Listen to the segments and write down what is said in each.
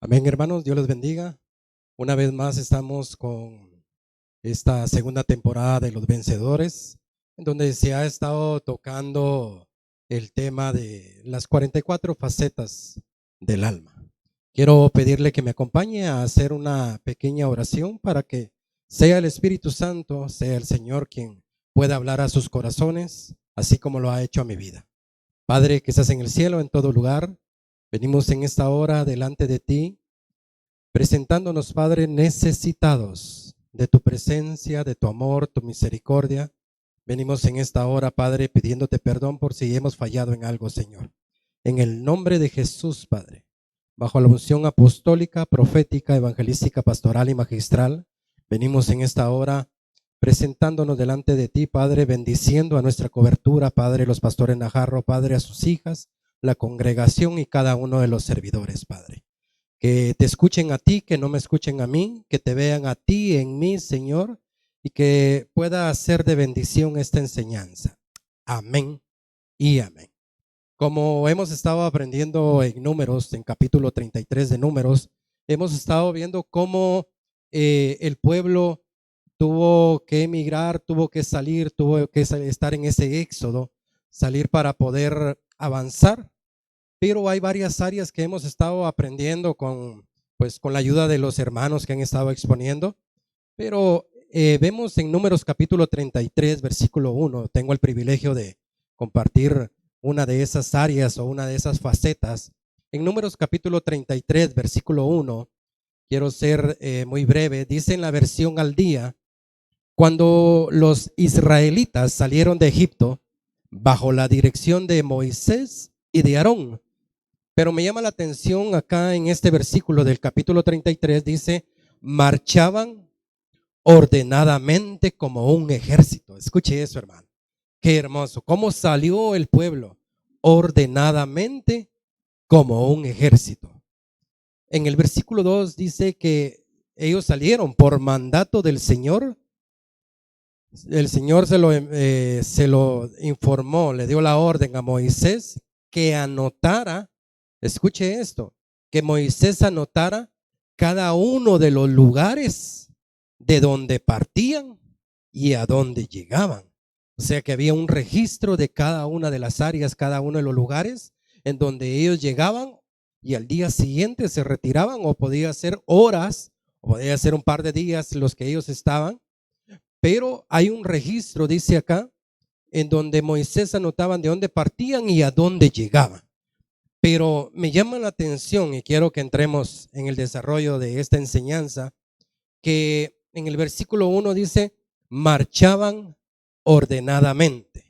Amén, hermanos, Dios les bendiga. Una vez más estamos con esta segunda temporada de Los Vencedores, en donde se ha estado tocando el tema de las 44 facetas del alma. Quiero pedirle que me acompañe a hacer una pequeña oración para que sea el Espíritu Santo, sea el Señor quien pueda hablar a sus corazones, así como lo ha hecho a mi vida. Padre que estás en el cielo, en todo lugar, venimos en esta hora delante de ti, presentándonos, Padre, necesitados de tu presencia, de tu amor, tu misericordia. Venimos en esta hora, Padre, pidiéndote perdón por si hemos fallado en algo, Señor. En el nombre de Jesús, Padre, bajo la unción apostólica, profética, evangelística, pastoral y magistral, venimos en esta hora presentándonos delante de ti, Padre, bendiciendo a nuestra cobertura, Padre, los pastores Najarro, Padre, a sus hijas, la congregación y cada uno de los servidores, Padre. Que te escuchen a ti, que no me escuchen a mí, que te vean a ti en mí, Señor, y que pueda hacer de bendición esta enseñanza. Amén y amén. Como hemos estado aprendiendo en Números, en capítulo 33 de Números, hemos estado viendo cómo el pueblo tuvo que emigrar, tuvo que salir, tuvo que estar en ese éxodo, salir para poder avanzar. Pero hay varias áreas que hemos estado aprendiendo con la ayuda de los hermanos que han estado exponiendo. Pero vemos en Números capítulo 33, versículo 1, tengo el privilegio de compartir una de esas áreas o una de esas facetas. En Números capítulo 33, versículo 1, quiero ser muy breve, dice en la versión al día: cuando los israelitas salieron de Egipto bajo la dirección de Moisés y de Aarón. Pero me llama la atención acá en este versículo del capítulo 33, dice: marchaban ordenadamente como un ejército. Escuche eso, hermano. Qué hermoso. ¿Cómo salió el pueblo? Ordenadamente como un ejército. En el versículo 2 dice que ellos salieron por mandato del Señor. El Señor se lo informó, le dio la orden a Moisés que anotara, escuche esto, que Moisés anotara cada uno de los lugares de donde partían y a dónde llegaban. O sea que había un registro de cada una de las áreas, cada uno de los lugares en donde ellos llegaban, y al día siguiente se retiraban, o podía ser horas, o podía ser un par de días los que ellos estaban. Pero hay un registro, dice acá, en donde Moisés anotaban de dónde partían y a dónde llegaban. Pero me llama la atención, y quiero que entremos en el desarrollo de esta enseñanza, que en el versículo 1 dice: marchaban ordenadamente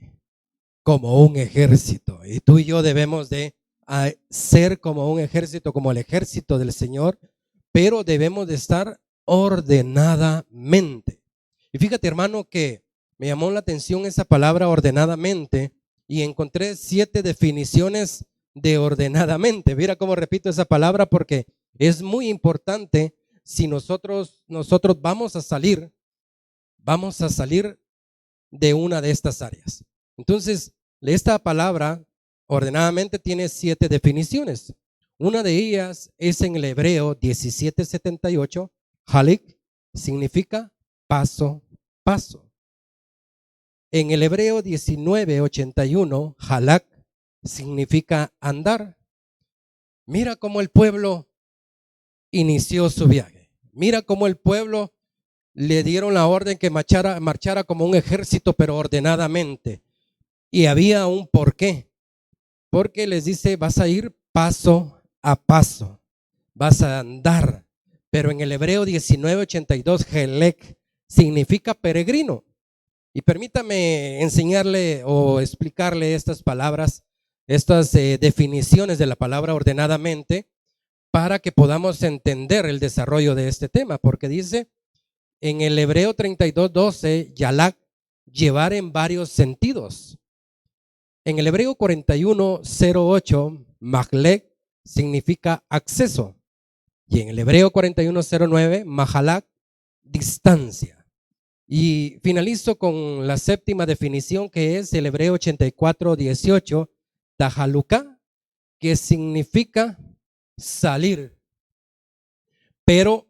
como un ejército. Y tú y yo debemos de ser como un ejército, como el ejército del Señor, pero debemos de estar ordenadamente. Y fíjate, hermano, que me llamó la atención esa palabra ordenadamente, y encontré 7 definiciones de ordenadamente. Mira cómo repito esa palabra, porque es muy importante. Si nosotros vamos a salir de una de estas áreas. Entonces, esta palabra ordenadamente tiene 7 definiciones. Una de ellas es en el hebreo 1778. Halik significa paso, paso. En el hebreo 1981, halak significa andar. Mira cómo el pueblo inició su viaje. Mira cómo el pueblo le dieron la orden que marchara como un ejército, pero ordenadamente. Y había un porqué. Porque les dice: vas a ir paso a paso, vas a andar. Pero en el hebreo 1982, helek significa peregrino. Y permítame enseñarle o explicarle estas palabras, estas definiciones de la palabra ordenadamente, para que podamos entender el desarrollo de este tema. Porque dice en el hebreo 32:12, yalak, llevar en varios sentidos. En el hebreo 41:08, mahlek significa acceso. Y en el hebreo 41:09, mahalak, distancia. Y finalizo con la séptima definición, que es el hebreo 84:18, tahaluká, que significa salir. pero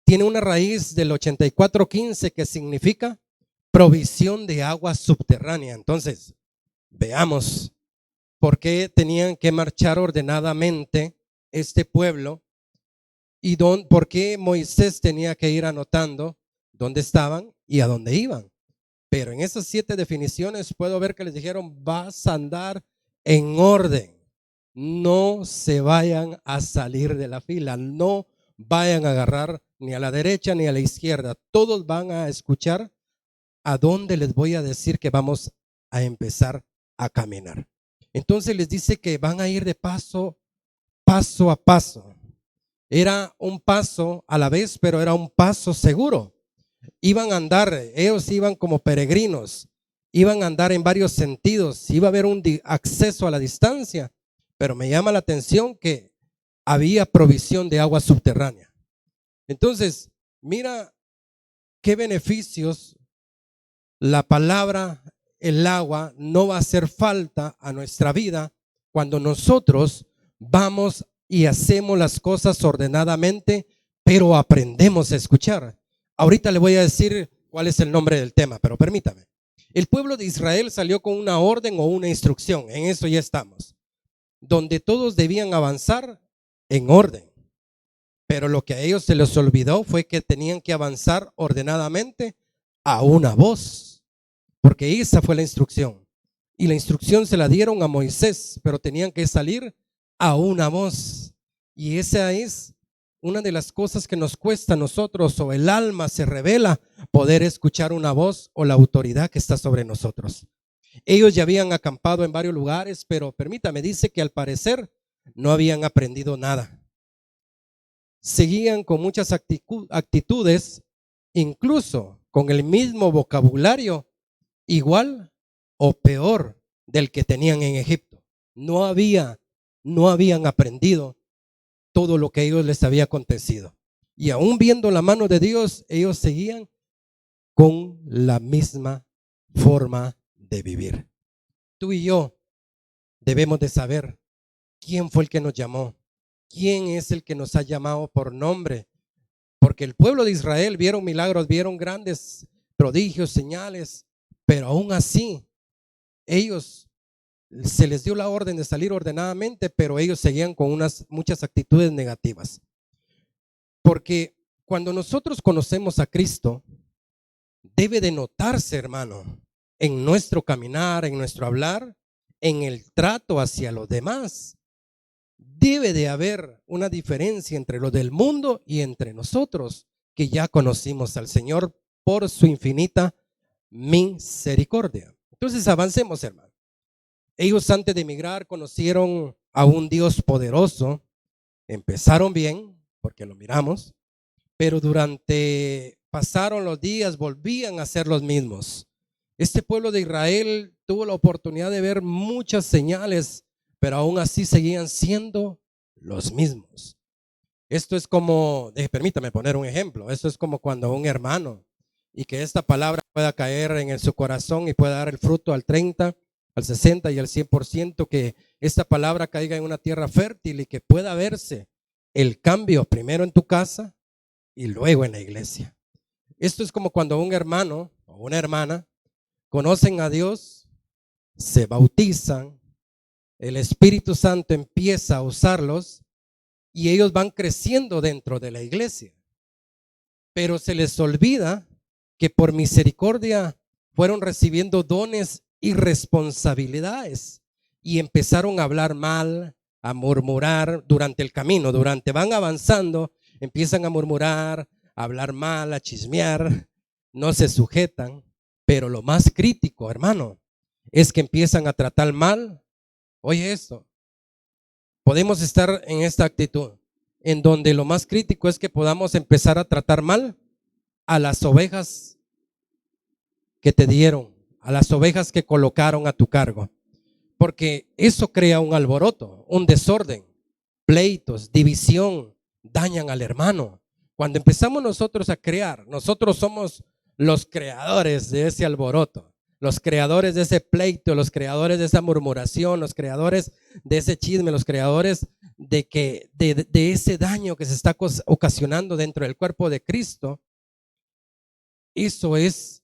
tiene una raíz del 84:15 que significa provisión de agua subterránea. Entonces, veamos por qué tenían que marchar ordenadamente este pueblo y por qué Moisés tenía que ir anotando dónde estaban y a dónde iban. Pero en esas 7 definiciones puedo ver que les dijeron: vas a andar en orden, no se vayan a salir de la fila, no vayan a agarrar ni a la derecha ni a la izquierda, todos van a escuchar a dónde les voy a decir que vamos a empezar a caminar. Entonces les dice que van a ir de paso a paso. Era un paso a la vez, pero era un paso seguro. Iban a andar, ellos iban como peregrinos, iban a andar en varios sentidos, iba a haber un acceso a la distancia, pero me llama la atención que había provisión de agua subterránea. Entonces, mira qué beneficios la palabra, el agua, no va a hacer falta a nuestra vida cuando nosotros vamos y hacemos las cosas ordenadamente, pero aprendemos a escuchar. Ahorita le voy a decir cuál es el nombre del tema, pero permítame. El pueblo de Israel salió con una orden o una instrucción, en eso ya estamos, donde todos debían avanzar en orden. Pero lo que a ellos se les olvidó fue que tenían que avanzar ordenadamente a una voz, porque esa fue la instrucción. Y la instrucción se la dieron a Moisés, pero tenían que salir a una voz. Y esa es una de las cosas que nos cuesta a nosotros, o el alma se revela poder escuchar una voz o la autoridad que está sobre nosotros. Ellos ya habían acampado en varios lugares, pero permítame, dice que al parecer no habían aprendido nada. Seguían con muchas actitudes, incluso con el mismo vocabulario, igual o peor del que tenían en Egipto. No habían aprendido todo lo que a ellos les había acontecido. Y aún viendo la mano de Dios, ellos seguían con la misma forma de vivir. Tú y yo debemos de saber quién fue el que nos llamó, quién es el que nos ha llamado por nombre, porque el pueblo de Israel vieron milagros, vieron grandes prodigios, señales, pero aún así ellos se les dio la orden de salir ordenadamente, pero ellos seguían con muchas actitudes negativas. Porque cuando nosotros conocemos a Cristo, debe de notarse, hermano, en nuestro caminar, en nuestro hablar, en el trato hacia los demás. Debe de haber una diferencia entre lo del mundo y entre nosotros, que ya conocimos al Señor por su infinita misericordia. Entonces avancemos, hermano. Ellos antes de emigrar conocieron a un Dios poderoso, empezaron bien, porque lo miramos, pero pasaron los días, volvían a ser los mismos. Este pueblo de Israel tuvo la oportunidad de ver muchas señales, pero aún así seguían siendo los mismos. Esto es como, permítame poner un ejemplo, esto es como cuando un hermano, y que esta palabra pueda caer en su corazón y pueda dar el fruto al 30, al 60 y al 100%, que esta palabra caiga en una tierra fértil y que pueda verse el cambio primero en tu casa y luego en la iglesia. Esto es como cuando un hermano o una hermana conocen a Dios, se bautizan, el Espíritu Santo empieza a usarlos y ellos van creciendo dentro de la iglesia. Pero se les olvida que por misericordia fueron recibiendo dones y responsabilidades y empezaron a hablar mal, a murmurar durante el camino. Van avanzando, empiezan a murmurar, a hablar mal, a chismear, no se sujetan. Pero lo más crítico, hermano, es que empiezan a tratar mal. Oye esto, podemos estar en esta actitud en donde lo más crítico es que podamos empezar a tratar mal a las ovejas que te dieron, a las ovejas que colocaron a tu cargo, porque eso crea un alboroto, un desorden, pleitos, división, dañan al hermano. Cuando empezamos nosotros a crear, nosotros somos los creadores de ese alboroto, los creadores de ese pleito, los creadores de esa murmuración, los creadores de ese chisme, los creadores de ese daño que se está ocasionando dentro del cuerpo de Cristo. Eso es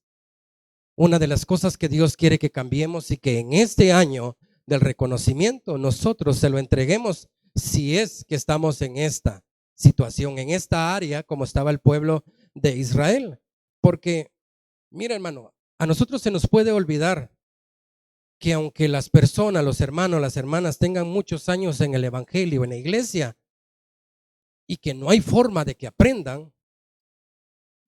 una de las cosas que Dios quiere que cambiemos, y que en este año del reconocimiento nosotros se lo entreguemos, si es que estamos en esta situación, en esta área como estaba el pueblo de Israel. Porque mira, hermano, a nosotros se nos puede olvidar que aunque las personas, los hermanos, las hermanas tengan muchos años en el evangelio, en la iglesia, y que no hay forma de que aprendan,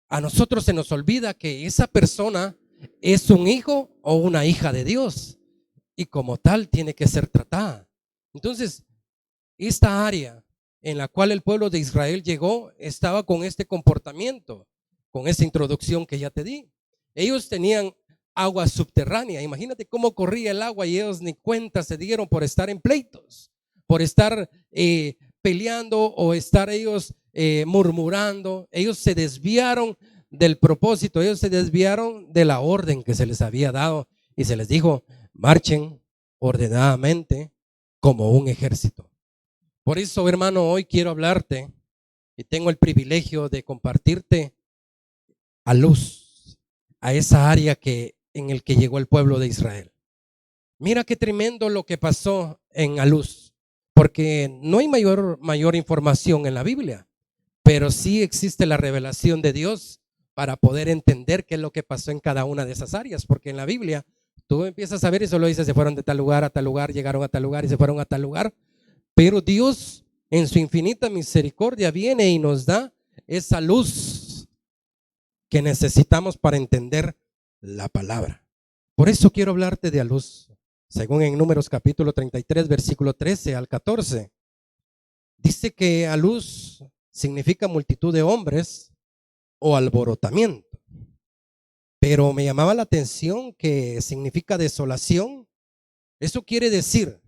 a nosotros se nos olvida que esa persona es un hijo o una hija de Dios, y como tal tiene que ser tratada. Entonces, esta área en la cual el pueblo de Israel llegó estaba con este comportamiento, con esta introducción que ya te di. Ellos tenían agua subterránea. Imagínate cómo corría el agua, y ellos ni cuenta se dieron por estar en pleitos, por estar peleando, o estar ellos murmurando. Ellos se desviaron del propósito, ellos se desviaron de la orden que se les había dado, y se les dijo: marchen ordenadamente como un ejército. Por eso, hermano, hoy quiero hablarte, y tengo el privilegio de compartirte a luz, a esa área en el que llegó el pueblo de Israel. Mira qué tremendo lo que pasó en Aluz, porque no hay mayor información en la Biblia, pero sí existe la revelación de Dios para poder entender qué es lo que pasó en cada una de esas áreas. Porque en la Biblia tú empiezas a ver y solo dice: se fueron de tal lugar a tal lugar, llegaron a tal lugar y se fueron a tal lugar. Pero Dios, en su infinita misericordia, viene y nos da esa luz que necesitamos para entender la palabra. Por eso quiero hablarte de Aluz. Según en Números capítulo 33, versículo 13 al 14, dice que Aluz significa multitud de hombres o alborotamiento. Pero me llamaba la atención que significa desolación. Eso quiere decir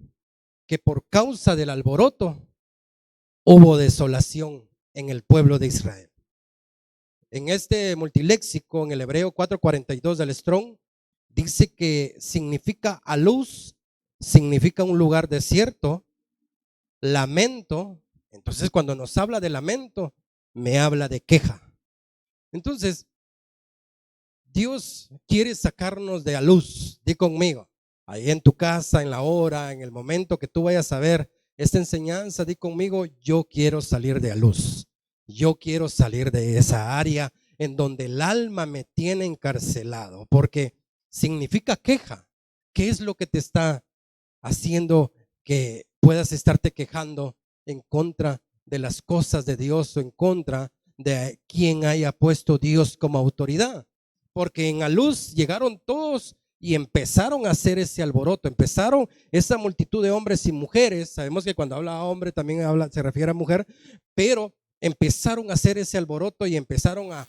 que por causa del alboroto hubo desolación en el pueblo de Israel. En este multiléxico, en el hebreo 442 del Strong, dice que significa Aluz, significa un lugar desierto, lamento. Entonces, cuando nos habla de lamento, me habla de queja. Entonces, Dios quiere sacarnos de Aluz. Di conmigo, ahí en tu casa, en la hora, en el momento que tú vayas a ver esta enseñanza, di conmigo: yo quiero salir de Aluz. Yo quiero salir de esa área en donde el alma me tiene encarcelado, porque significa queja. ¿Qué es lo que te está haciendo que puedas estarte quejando en contra de las cosas de Dios, o en contra de quien haya puesto Dios como autoridad? Porque en Aluz llegaron todos y empezaron a hacer ese alboroto, empezaron esa multitud de hombres y mujeres. Sabemos que cuando habla hombre también se refiere a mujer, pero empezaron a hacer ese alboroto y empezaron a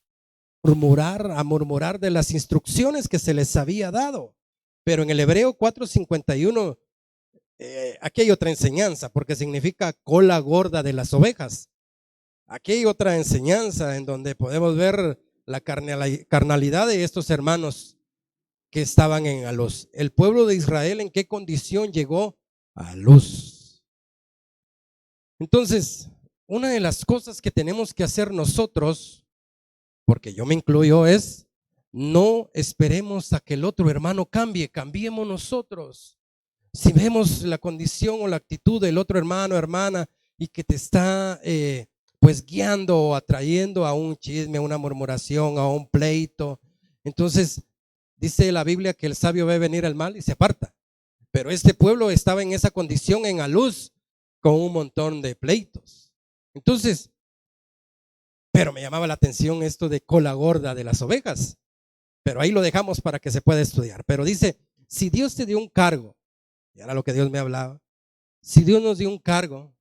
murmurar de las instrucciones que se les había dado. Pero en el hebreo 4:51, aquí hay otra enseñanza, porque significa cola gorda de las ovejas. Aquí hay otra enseñanza en donde podemos ver la carnalidad de estos hermanos que estaban en Aluz. El pueblo de Israel, ¿en qué condición llegó a Aluz? Entonces, una de las cosas que tenemos que hacer nosotros, porque yo me incluyo, es: no esperemos a que el otro hermano cambie, cambiemos nosotros. Si vemos la condición o la actitud del otro hermano, hermana, y que te está pues guiando o atrayendo a un chisme, a una murmuración, a un pleito, entonces dice la Biblia que el sabio ve venir el mal y se aparta. Pero este pueblo estaba en esa condición en Aluz, con un montón de pleitos. Entonces, pero me llamaba la atención esto de cola gorda de las ovejas. Pero ahí lo dejamos para que se pueda estudiar. Pero dice: si Dios te dio un cargo, y era lo que Dios me hablaba, si Dios nos dio un cargo,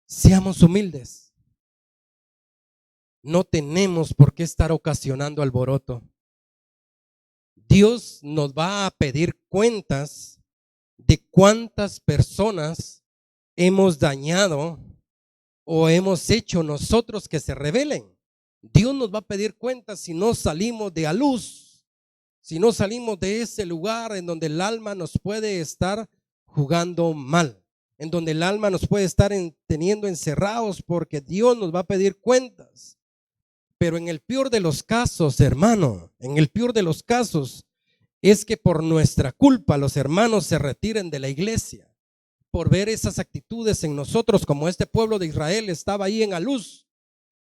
seamos humildes. No tenemos por qué estar ocasionando alboroto. Dios nos va a pedir cuentas de cuántas personas hemos dañado o hemos hecho nosotros que se rebelen. Dios nos va a pedir cuentas si no salimos de Aluz, si no salimos de ese lugar en donde el alma nos puede estar jugando mal. en donde el alma nos puede estar teniendo encerrados porque Dios nos va a pedir cuentas. Pero en el peor de los casos, hermano, en el peor de los casos, es que por nuestra culpa los hermanos se retiren de la iglesia, por ver esas actitudes en nosotros, como este pueblo de Israel estaba ahí en Aluz.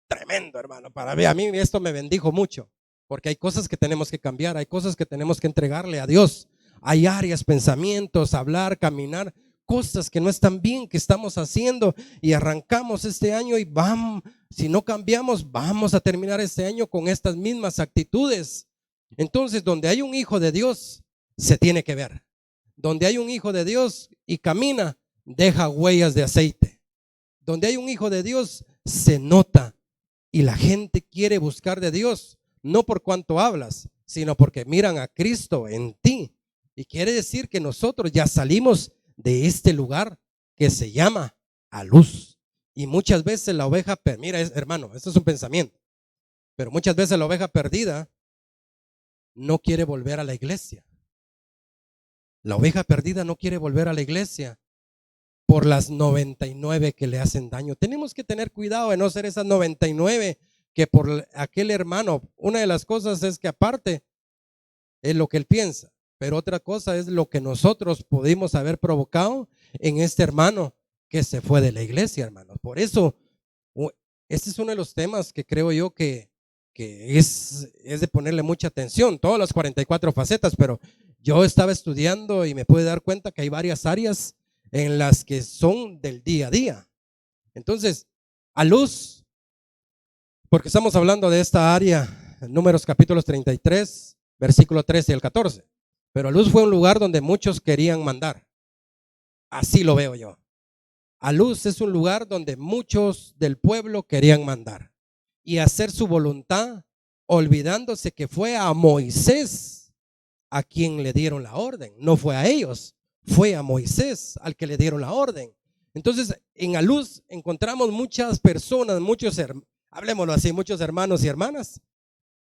Tremendo, hermano, para ver, a mí esto me bendijo mucho, porque hay cosas que tenemos que cambiar, hay cosas que tenemos que entregarle a Dios, hay áreas, pensamientos, hablar, caminar, cosas que no están bien, que estamos haciendo, y arrancamos este año y vamos, si no cambiamos, vamos a terminar este año con estas mismas actitudes. Entonces, donde hay un hijo de Dios, se tiene que ver. Donde hay un hijo de Dios y camina, deja huellas de aceite. Donde hay un hijo de Dios, se nota. Y la gente quiere buscar de Dios, no por cuanto hablas, sino porque miran a Cristo en ti. Y quiere decir que nosotros ya salimos de este lugar que se llama Aluz. Y muchas veces la oveja, mira, hermano, esto es un pensamiento, pero muchas veces la oveja perdida no quiere volver a la iglesia. La oveja perdida no quiere volver a la iglesia por las 99 que le hacen daño. Tenemos que tener cuidado de no ser esas 99 que por aquel hermano. Una de las cosas es que aparte es lo que él piensa, pero otra cosa es lo que nosotros pudimos haber provocado en este hermano que se fue de la iglesia, hermanos. Por eso, este es uno de los temas que creo yo que es de ponerle mucha atención, todas las 44 facetas, pero yo estaba estudiando y me pude dar cuenta que hay varias áreas en las que son del día a día. Entonces, Aluz, porque estamos hablando de esta área, Números capítulos 33, versículo 13 y el 14. Pero Aluz fue un lugar donde muchos querían mandar. Así lo veo yo. Aluz es un lugar donde muchos del pueblo querían mandar y hacer su voluntad, olvidándose que fue a Moisés a quien le dieron la orden. No fue a ellos, fue a Moisés al que le dieron la orden. Entonces, en Aluz encontramos muchas personas, hablemoslo así, muchos hermanos y hermanas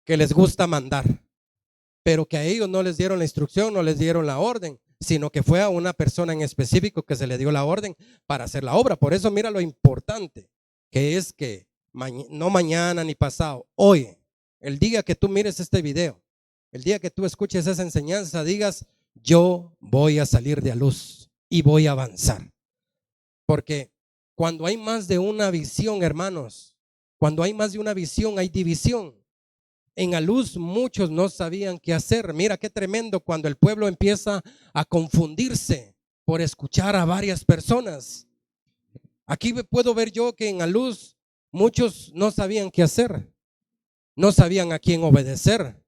que les gusta mandar, pero que a ellos no les dieron la instrucción, no les dieron la orden, sino que fue a una persona en específico que se le dio la orden para hacer la obra. Por eso mira lo importante que es que no mañana ni pasado, hoy, el día que tú mires este video, el día que tú escuches esa enseñanza, digas: yo voy a salir de Aluz y voy a avanzar. Porque cuando hay más de una visión, hermanos, cuando hay más de una visión, hay división. En Aluz muchos no sabían qué hacer. Mira qué tremendo cuando el pueblo empieza a confundirse por escuchar a varias personas. Aquí puedo ver yo que en Aluz muchos no sabían qué hacer, no sabían a quién obedecer.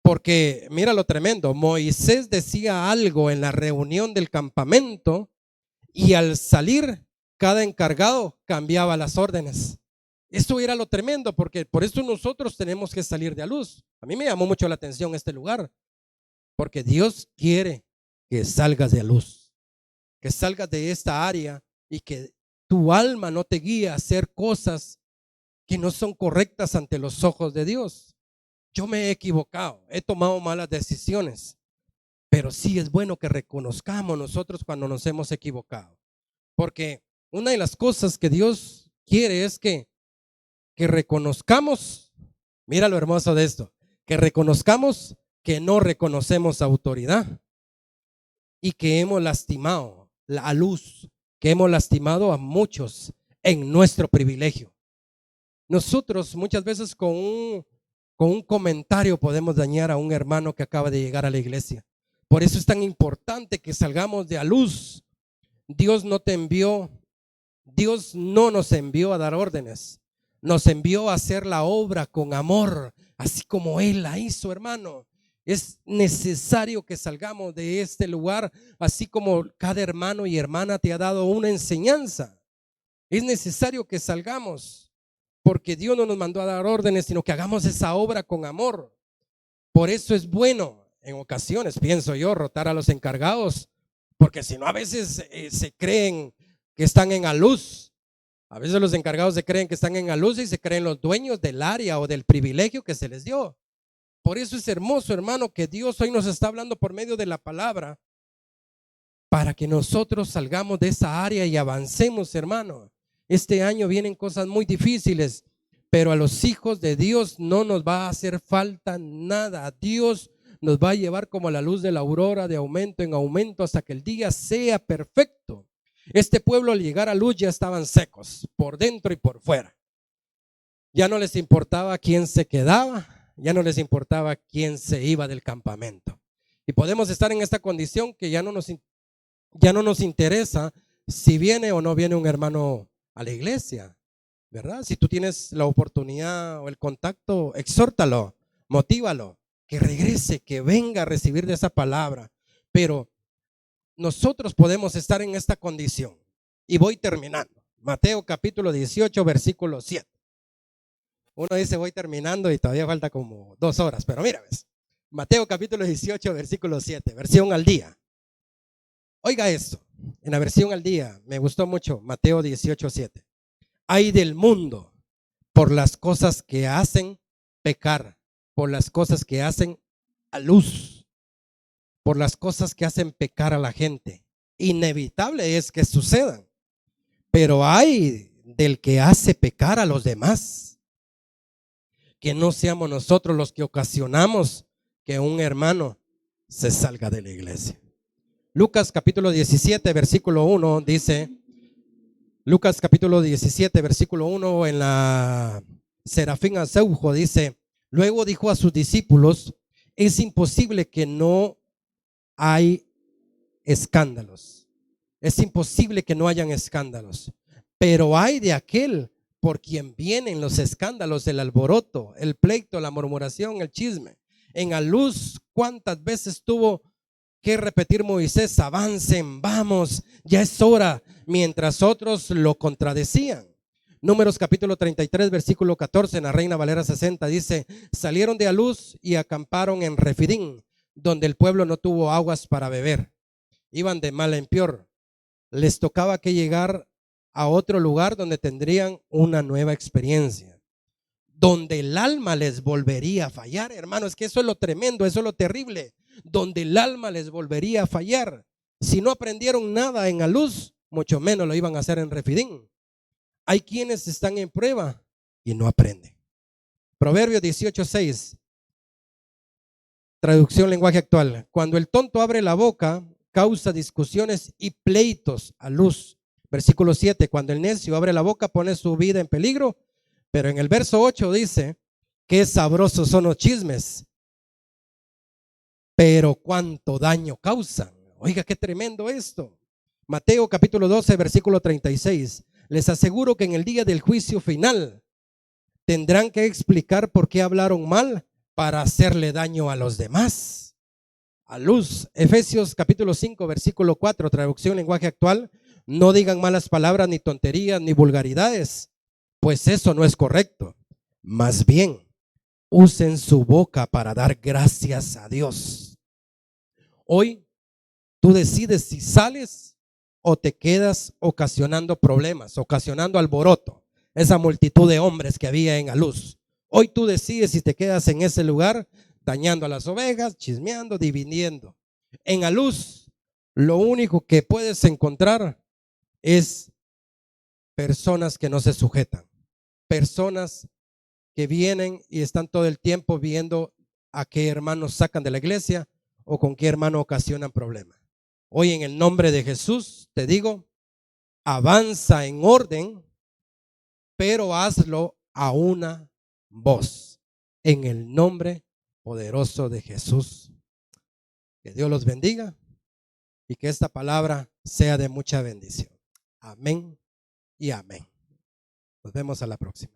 Porque mira lo tremendo, Moisés decía algo en la reunión del campamento y al salir cada encargado cambiaba las órdenes. Eso era lo tremendo, porque por eso nosotros tenemos que salir de Aluz. A mí me llamó mucho la atención este lugar, porque Dios quiere que salgas de Aluz, que salgas de esta área y que tu alma no te guíe a hacer cosas que no son correctas ante los ojos de Dios. Yo me he equivocado, he tomado malas decisiones, pero sí es bueno que reconozcamos nosotros cuando nos hemos equivocado, porque una de las cosas que Dios quiere es que reconozcamos, mira lo hermoso de esto, que reconozcamos que no reconocemos autoridad y que hemos lastimado la luz, que hemos lastimado a muchos en nuestro privilegio. Nosotros muchas veces con un comentario podemos dañar a un hermano que acaba de llegar a la iglesia. Por eso es tan importante que salgamos de Aluz. Dios no nos envió a dar órdenes. Nos envió a hacer la obra con amor, así como Él la hizo, hermano. Es necesario que salgamos de este lugar, así como cada hermano y hermana te ha dado una enseñanza. Es necesario que salgamos, porque Dios no nos mandó a dar órdenes, sino que hagamos esa obra con amor. Por eso es bueno, en ocasiones, pienso yo, rotar a los encargados, porque si no a veces se creen que están en Aluz. A veces los encargados se creen que están en Aluz y se creen los dueños del área o del privilegio que se les dio. Por eso es hermoso, hermano, que Dios hoy nos está hablando por medio de la palabra, para que nosotros salgamos de esa área y avancemos, hermano. Este año vienen cosas muy difíciles, pero a los hijos de Dios no nos va a hacer falta nada. Dios nos va a llevar como la luz de la aurora, de aumento en aumento, hasta que el día sea perfecto. Este pueblo, al llegar a luz, ya estaban secos, por dentro y por fuera. Ya no les importaba quién se quedaba, ya no les importaba quién se iba del campamento. Y podemos estar en esta condición que ya no nos interesa si viene o no viene un hermano a la iglesia, ¿verdad? Si tú tienes la oportunidad o el contacto, exhórtalo, motívalo, que regrese, que venga a recibir de esa palabra. Pero nosotros podemos estar en esta condición. Y voy terminando. Mateo capítulo 18, versículo 7. Uno dice voy terminando y todavía falta como 2 horas, pero mira, ves. Mateo capítulo 18, versículo 7, versión al día. Oiga esto, en la versión al día, me gustó mucho, Mateo 18, 7. Ay del mundo por las cosas que hacen pecar, por las cosas que hacen a luz, por las cosas que hacen pecar a la gente. Inevitable es que sucedan, pero ay del que hace pecar a los demás. Que no seamos nosotros los que ocasionamos que un hermano se salga de la iglesia. Lucas capítulo 17, versículo 1 dice, Lucas capítulo 17, versículo 1 en la Serafín Azeujo dice, luego dijo a sus discípulos, es imposible que no hay escándalos. Es imposible que no hayan escándalos, pero hay de aquel por quien vienen los escándalos, el alboroto, el pleito, la murmuración, el chisme. En a luz, ¿cuántas veces tuvo que repetir Moisés? Avancen, vamos, ya es hora, mientras otros lo contradecían. Números capítulo 33, versículo 14, en la Reina Valera 60 dice, salieron de a luz y acamparon en Refidín, donde el pueblo no tuvo aguas para beber. Iban de mal en peor. Les tocaba que llegar a otro lugar donde tendrían una nueva experiencia, donde el alma les volvería a fallar, hermano. Es que eso es lo tremendo, eso es lo terrible, donde el alma les volvería a fallar. Si no aprendieron nada en a luz, mucho menos lo iban a hacer en Refidín. Hay quienes están en prueba y no aprenden. Proverbios 18:6, traducción lenguaje actual. Cuando el tonto abre la boca, causa discusiones y pleitos a luz. Versículo 7, cuando el necio abre la boca, pone su vida en peligro. Pero en el verso 8 dice, qué sabrosos son los chismes, pero cuánto daño causan. Oiga, qué tremendo esto. Mateo capítulo 12, versículo 36. Les aseguro que en el día del juicio final tendrán que explicar por qué hablaron mal para hacerle daño a los demás. A luz. Efesios capítulo 5, versículo 4, traducción lenguaje actual. No digan malas palabras, ni tonterías, ni vulgaridades, pues eso no es correcto. Más bien, usen su boca para dar gracias a Dios. Hoy tú decides si sales o te quedas ocasionando problemas, ocasionando alboroto. Esa multitud de hombres que había en la luz. Hoy tú decides si te quedas en ese lugar dañando a las ovejas, chismeando, dividiendo. En la luz, lo único que puedes encontrar es personas que no se sujetan, personas que vienen y están todo el tiempo viendo a qué hermanos sacan de la iglesia o con qué hermano ocasionan problemas. Hoy en el nombre de Jesús te digo, avanza en orden, pero hazlo a una voz, en el nombre poderoso de Jesús. Que Dios los bendiga y que esta palabra sea de mucha bendición. Amén y amén. Nos vemos a la próxima.